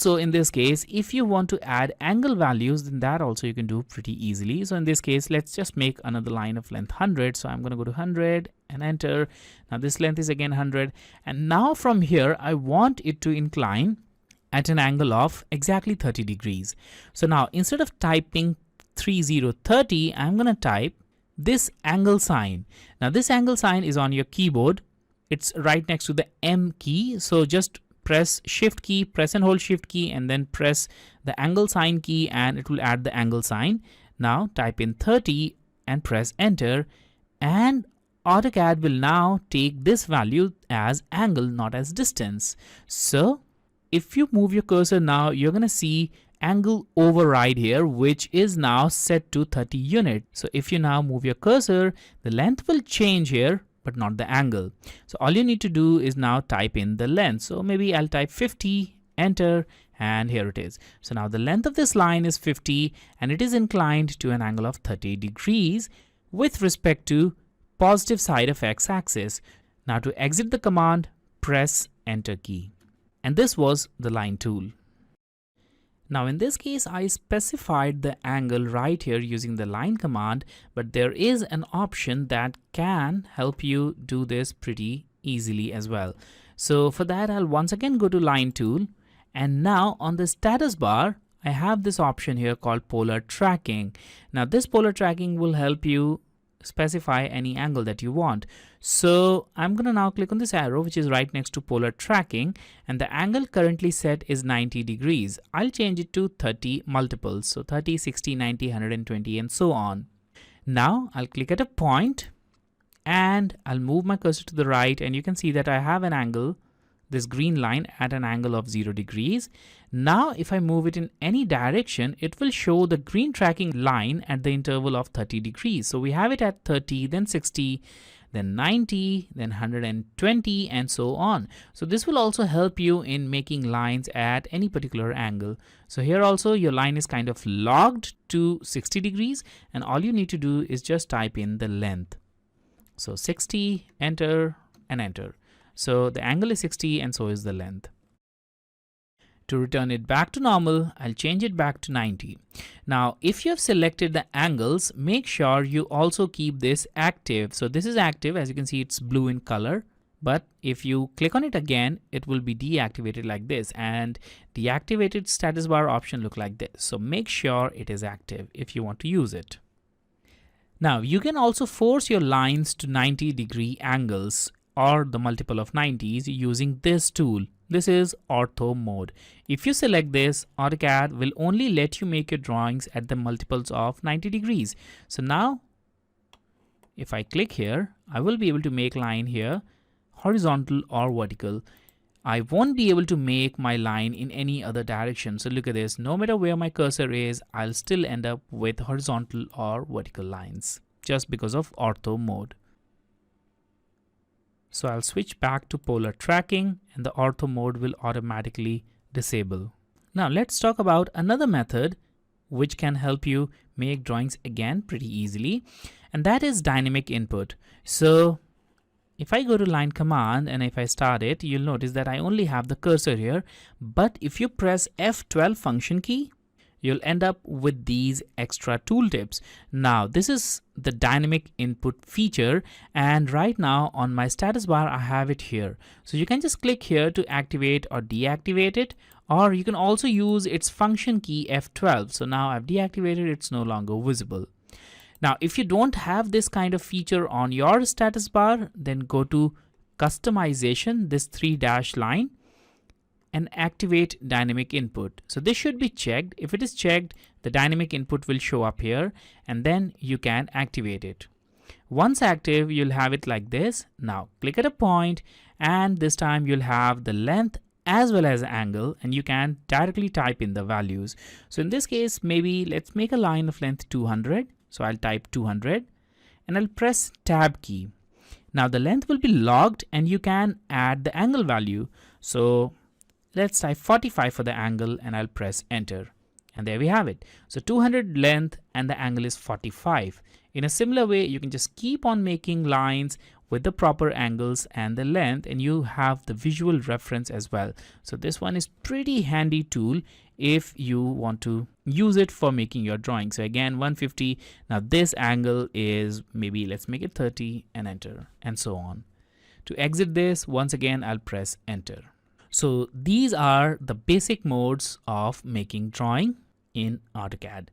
So in this case, if you want to add angle values, then that also you can do pretty easily. So in this case, let's just make another line of length 100. So I'm going to go to 100 and enter. Now this length is again 100. And now from here, I want it to incline at an angle of exactly 30 degrees. So now instead of typing 3030, I'm going to type this angle sign. Now this angle sign is on your keyboard. It's right next to the M key. So just press shift key, press and hold shift key, and then press the angle sign key and it will add the angle sign. Now type in 30 and press enter, and AutoCAD will now take this value as angle, not as distance. So if you move your cursor now, you're going to see angle override here, which is now set to 30 units. So if you now move your cursor, the length will change here, but not the angle. So all you need to do is now type in the length. So maybe I'll type 50, enter, and here it is. So now the length of this line is 50 and it is inclined to an angle of 30 degrees with respect to positive side of x-axis. Now to exit the command, press enter key. And this was the line tool. Now in this case, I specified the angle right here using the line command, but there is an option that can help you do this pretty easily as well. So for that, I'll once again go to line tool, and now on the status bar, I have this option here called polar tracking. Now this polar tracking will help you specify any angle that you want. So I'm going to now click on this arrow which is right next to polar tracking, and the angle currently set is 90 degrees. I'll change it to 30 multiples, so 30, 60, 90, 120 and so on. Now I'll click at a point and I'll move my cursor to the right, and you can see that I have an angle, this green line, at an angle of 0 degrees. Now if I move it in any direction, it will show the green tracking line at the interval of 30 degrees. So we have it at 30, then 60, then 90, then 120 and so on. So this will also help you in making lines at any particular angle. So here also your line is kind of logged to 60 degrees, and all you need to do is just type in the length. So 60, enter and enter. So the angle is 60 and so is the length. To return it back to normal, I'll change it back to 90. Now, if you have selected the angles, make sure you also keep this active. So this is active. As you can see, it's blue in color. But if you click on it again, it will be deactivated like this, and deactivated status bar option look like this. So make sure it is active if you want to use it. Now, you can also force your lines to 90-degree angles or the multiple of 90s using this tool. This is ortho mode. If you select this, AutoCAD will only let you make your drawings at the multiples of 90 degrees. So now if I click here, I will be able to make line here horizontal or vertical. I won't be able to make my line in any other direction. So look at this, no matter where my cursor is, I'll still end up with horizontal or vertical lines just because of ortho mode. So I'll switch back to polar tracking and the ortho mode will automatically disable. Now let's talk about another method which can help you make drawings again pretty easily, and that is dynamic input. So if I go to line command and if I start it, you'll notice that I only have the cursor here, but if you press F12 function key, you'll end up with these extra tooltips. Now this is the dynamic input feature, and right now on my status bar I have it here. So you can just click here to activate or deactivate it, or you can also use its function key F12. So now I've deactivated, it's no longer visible. Now if you don't have this kind of feature on your status bar, then go to customization, this 3- line, and activate dynamic input. So this should be checked. If it is checked, the dynamic input will show up here, and then you can activate it. Once active, you'll have it like this. Now click at a point, and this time you'll have the length as well as angle, and you can directly type in the values. So in this case, maybe let's make a line of length 200. So I'll type 200 and I'll press tab key. Now the length will be logged and you can add the angle value. So let's type 45 for the angle and I'll press enter. And there we have it. So 200 length and the angle is 45. In a similar way, you can just keep on making lines with the proper angles and the length, and you have the visual reference as well. So this one is pretty handy tool if you want to use it for making your drawing. So again, 150. Now this angle is, maybe let's make it 30 and enter, and so on. To exit this, once again, I'll press enter. So these are the basic modes of making drawing in AutoCAD.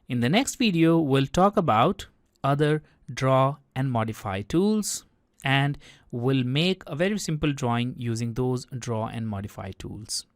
In the next video, we'll talk about other draw and modify tools, and we'll make a very simple drawing using those draw and modify tools.